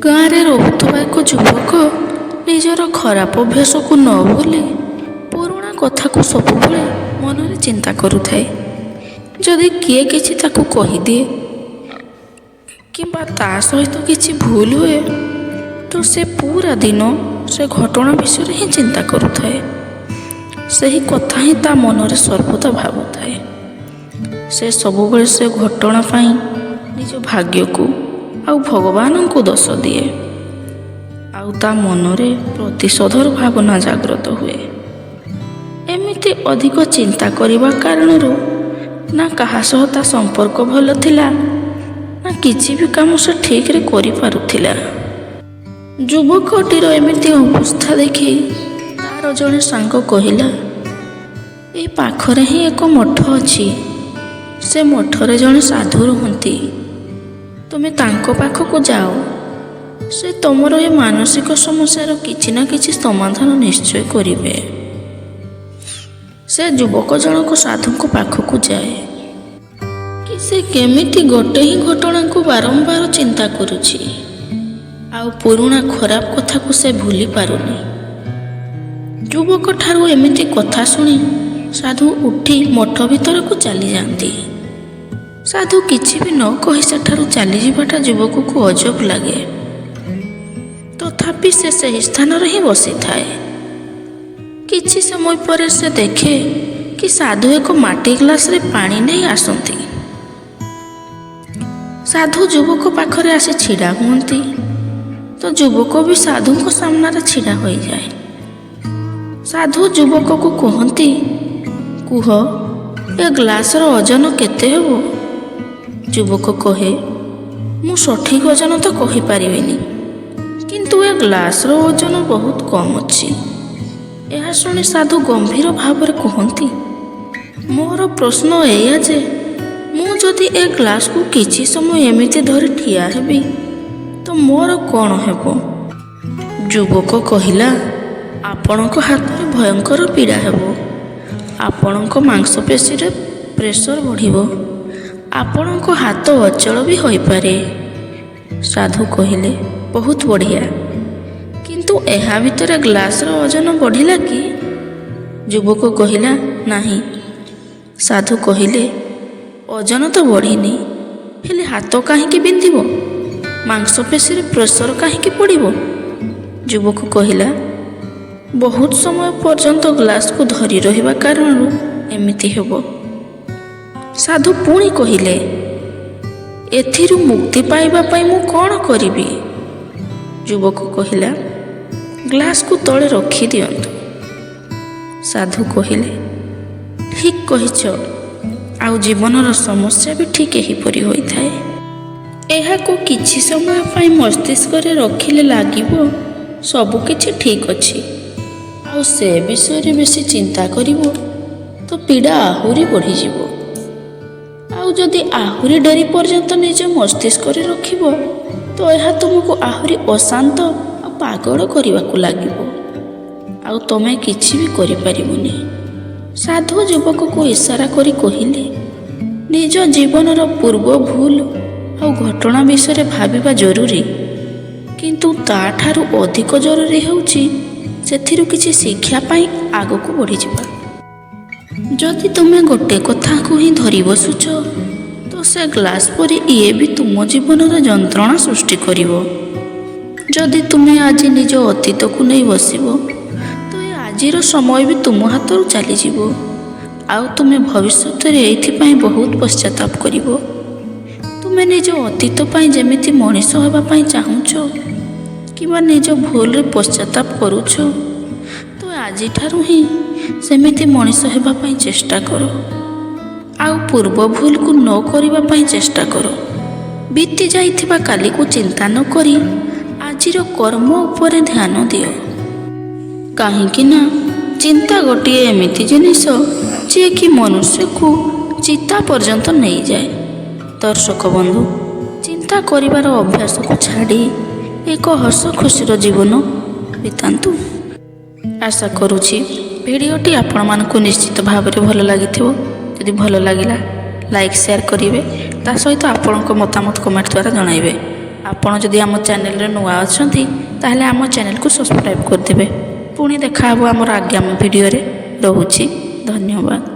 ଗାଁରେ ରହୁଥିବା ଏକ ଯୁବକ ନିଜର ଖରାପ ଅଭ୍ୟାସକୁ ନ ଭୁଲି ପୁରୁଣା କଥାକୁ ସବୁବେଳେ ମନରେ ଚିନ୍ତା କରୁଥାଏ। ଯଦି କିଏ କିଛି ତାକୁ କହିଦିଏ କିମ୍ବା ତା ସହିତ କିଛି ଭୁଲ ହୁଏ ତ ସେ ପୁରା ଦିନ ସେ ଘଟଣା ବିଷୟରେ ହିଁ ଚିନ୍ତା କରୁଥାଏ। ସେହି କଥା ହିଁ ତା ମନରେ ସର୍ବଦା ଭାବୁଥାଏ। ସେ ସବୁବେଳେ ସେ ଘଟଣା ପାଇଁ ନିଜ ଭାଗ୍ୟକୁ ଆଉ ଭଗବାନଙ୍କୁ ଦୋଷ ଦିଏ। ଆଉ ତା ମନରେ ପ୍ରତିଶୋଧର ଭାବନା ଜାଗ୍ରତ ହୁଏ। ଏମିତି ଅଧିକ ଚିନ୍ତା କରିବା କାରଣରୁ ନା କାହା ସହ ତା ସମ୍ପର୍କ ଭଲ ଥିଲା, ନା କିଛି ବି କାମ ସେ ଠିକରେ କରିପାରୁଥିଲା। ଯୁବକଟିର ଏମିତି ଅବସ୍ଥା ଦେଖି ତାର ଜଣେ ସାଙ୍ଗ କହିଲା, ଏଇ ପାଖରେ ହିଁ ଏକ ମଠ ଅଛି। ସେ ମଠରେ ଜଣେ ସାଧୁ ରୁହନ୍ତି। ତୁମେ ତାଙ୍କ ପାଖକୁ ଯାଅ। ସେ ତୁମର ଏ ମାନସିକ ସମସ୍ୟାର କିଛି ନା କିଛି ସମାଧାନ ନିଶ୍ଚୟ କରିବେ। ସେ ଯୁବକ ଜଣକ ସାଧୁଙ୍କ ପାଖକୁ ଯାଏ କି ସେ କେମିତି ଗୋଟେ ହିଁ ଘଟଣାକୁ ବାରମ୍ବାର ଚିନ୍ତା କରୁଛି ଆଉ ପୁରୁଣା ଖରାପ କଥାକୁ ସେ ଭୁଲି ପାରୁନି। ଯୁବକଠାରୁ ଏମିତି କଥା ଶୁଣି ସାଧୁ ଉଠି ମଠ ଭିତରକୁ ଚାଲିଯାଆନ୍ତି। ସାଧୁ କିଛି ବି ନ କହି ସେଠାରୁ ଚାଲିଯିବାଟା ଯୁବକକୁ ଅଜବ ଲାଗେ। ତଥାପି ସେ ସେହି ସ୍ଥାନରେ ହିଁ ବସିଥାଏ। କିଛି ସମୟ ପରେ ସେ ଦେଖେ କି ସାଧୁ ଏକ ମାଟି ଗ୍ଲାସରେ ପାଣି ନେଇ ଆସନ୍ତି। ସାଧୁ ଯୁବକ ପାଖରେ ଆସି ଛିଡ଼ା ହୁଅନ୍ତି ତ ଯୁବକ ବି ସାଧୁଙ୍କ ସାମ୍ନାରେ ଛିଡ଼ା ହୋଇଯାଏ। ସାଧୁ ଯୁବକକୁ କୁହନ୍ତି, କୁହ ଏ ଗ୍ଲାସର ଓଜନ କେତେ ହେବ? ଯୁବକ କହେ, ମୁଁ ସଠିକ ଓଜନ ତ କହିପାରିବିନି, କିନ୍ତୁ ଏ ଗ୍ଲାସର ଓଜନ ବହୁତ କମ୍ ଅଛି। ଏହା ଶୁଣି ସାଧୁ ଗମ୍ଭୀର ଭାବରେ କୁହନ୍ତି, ମୋର ପ୍ରଶ୍ନ ଏଇଆ ଯେ ମୁଁ ଯଦି ଏ ଗ୍ଲାସକୁ କିଛି ସମୟ ଏମିତି ଧରି ଠିଆ ହେବି ତ ମୋର କ'ଣ ହେବ? ଯୁବକ କହିଲା, ଆପଣଙ୍କ ହାତରେ ଭୟଙ୍କର ପୀଡ଼ା ହେବ। ଆପଣଙ୍କ ମାଂସପେଶୀରେ ପ୍ରେସର ବଢ଼ିବ। ଆପଣଙ୍କ ହାତ ଅଚଳ ବି ହୋଇପାରେ। ସାଧୁ କହିଲେ, ବହୁତ ବଢ଼ିଆ, କିନ୍ତୁ ଏହା ଭିତରେ ଗ୍ଲାସର ଓଜନ ବଢ଼ିଲା କି? ଯୁବକ କହିଲା, ନାହିଁ। ସାଧୁ କହିଲେ, ଓଜନ ତ ବଢ଼ିନି, ହେଲେ ହାତ କାହିଁକି ବିନ୍ଧିବ? ମାଂସପେଶୀରେ ପ୍ରେସର କାହିଁକି ପଡ଼ିବ? ଯୁବକ କହିଲା, ବହୁତ ସମୟ ପର୍ଯ୍ୟନ୍ତ ଗ୍ଲାସକୁ ଧରି ରହିବା କାରଣରୁ ଏମିତି ହେବ। ସାଧୁ ପୁଣି କହିଲେ, ଏଥିରୁ ମୁକ୍ତି ପାଇବା ପାଇଁ ମୁଁ କ'ଣ କରିବି? ଯୁବକ କହିଲା, ଗ୍ଲାସକୁ ତଳେ ରଖିଦିଅନ୍ତୁ। ସାଧୁ କହିଲେ, ଠିକ୍ କହିଛ, ଆଉ ଜୀବନର ସମସ୍ୟା ବି ଠିକ୍ ଏହିପରି ହୋଇଥାଏ। ଏହାକୁ କିଛି ସମୟ ପାଇଁ ମସ୍ତିଷ୍କରେ ରଖିଲେ ଲାଗିବ ସବୁକିଛି ଠିକ୍ ଅଛି, ଆଉ ସେ ବିଷୟରେ ବେଶୀ ଚିନ୍ତା କରିବ ତ ପୀଡ଼ା ଆହୁରି ବଢ଼ିଯିବ। ଆଉ ଯଦି ଆହୁରି ଡେରି ପର୍ଯ୍ୟନ୍ତ ନିଜ ମସ୍ତିଷ୍କରେ ରଖିବ ତ ଏହା ତୁମକୁ ଆହୁରି ଅଶାନ୍ତ ଆଉ ପାଗଳ କରିବାକୁ ଲାଗିବ, ଆଉ ତୁମେ କିଛି ବି କରିପାରିବନି। ସାଧୁ ଯୁବକକୁ ଇସାରା କରି କହିଲେ, ନିଜ ଜୀବନର ପୂର୍ବ ଭୁଲ ଆଉ ଘଟଣା ବିଷୟରେ ଭାବିବା ଜରୁରୀ, କିନ୍ତୁ ତାଠାରୁ ଅଧିକ ଜରୁରୀ ହେଉଛି ସେଥିରୁ କିଛି ଶିକ୍ଷା ପାଇଁ ଆଗକୁ ବଢ଼ିଯିବା। ଯଦି ତୁମେ ଗୋଟେ କଥାକୁ ହିଁ ଧରି ବସୁଛ ତ ସେ ଗ୍ଲାସ ପରି ଇଏ ବି ତୁମ ଜୀବନରେ ଯନ୍ତ୍ରଣା ସୃଷ୍ଟି କରିବ। ଯଦି ତୁମେ ଆଜି ନିଜ ଅତୀତକୁ ନେଇ ବସିବ ତ ଏ ଆଜିର ସମୟ ବି ତୁମ ହାତରୁ ଚାଲିଯିବ, ଆଉ ତୁମେ ଭବିଷ୍ୟତରେ ଏଇଥିପାଇଁ ବହୁତ ପଶ୍ଚାତାପ କରିବ। ତୁମେ ନିଜ ଅତୀତ ପାଇଁ ଯେମିତି ମଣିଷ ହେବା ପାଇଁ ଚାହୁଁଛ କିମ୍ବା ନିଜ ଭୁଲରେ ପଶ୍ଚାତାପ କରୁଛ ତ ଆଜିଠାରୁ ହିଁ ସେମିତି ମଣିଷ ହେବା ପାଇଁ ଚେଷ୍ଟା କର, ଆଉ ପୂର୍ବ ଭୁଲକୁ ନ କରିବା ପାଇଁ ଚେଷ୍ଟା କର। ବିତି ଯାଇଥିବା କାଲିକୁ ଚିନ୍ତା ନ କରି ଆଜିର କର୍ମ ଉପରେ ଧ୍ୟାନ ଦିଅ, କାହିଁକି ନା ଚିନ୍ତା ଗୋଟିଏ ଏମିତି ଜିନିଷ ଯିଏକି ମନୁଷ୍ୟକୁ ଚିତା ପର୍ଯ୍ୟନ୍ତ ନେଇଯାଏ। ଦର୍ଶକ ବନ୍ଧୁ, ଚିନ୍ତା କରିବାର ଅଭ୍ୟାସକୁ ଛାଡ଼ି ଏକ ହସ ଖୁସିର ଜୀବନ ବିତାନ୍ତୁ। ଆଶା କରୁଛି ଭିଡ଼ିଓଟି ଆପଣମାନଙ୍କୁ ନିଶ୍ଚିତ ଭାବରେ ଭଲ ଲାଗିଥିବ। ଯଦି ଭଲ ଲାଗିଲା ଲାଇକ୍ ସେୟାର କରିବେ, ତା ସହିତ ଆପଣଙ୍କ ମତାମତ କମେଣ୍ଟ ଦ୍ୱାରା ଜଣାଇବେ। ଆପଣ ଯଦି ଆମ ଚ୍ୟାନେଲରେ ନୂଆ ଅଛନ୍ତି ତାହେଲେ ଆମ ଚ୍ୟାନେଲକୁ ସବସ୍କ୍ରାଇବ୍ କରିଦେବେ। ପୁଣି ଦେଖା ହେବ ଆମର ଆଗାମୀ ଭିଡ଼ିଓରେ। ରହୁଛି, ଧନ୍ୟବାଦ।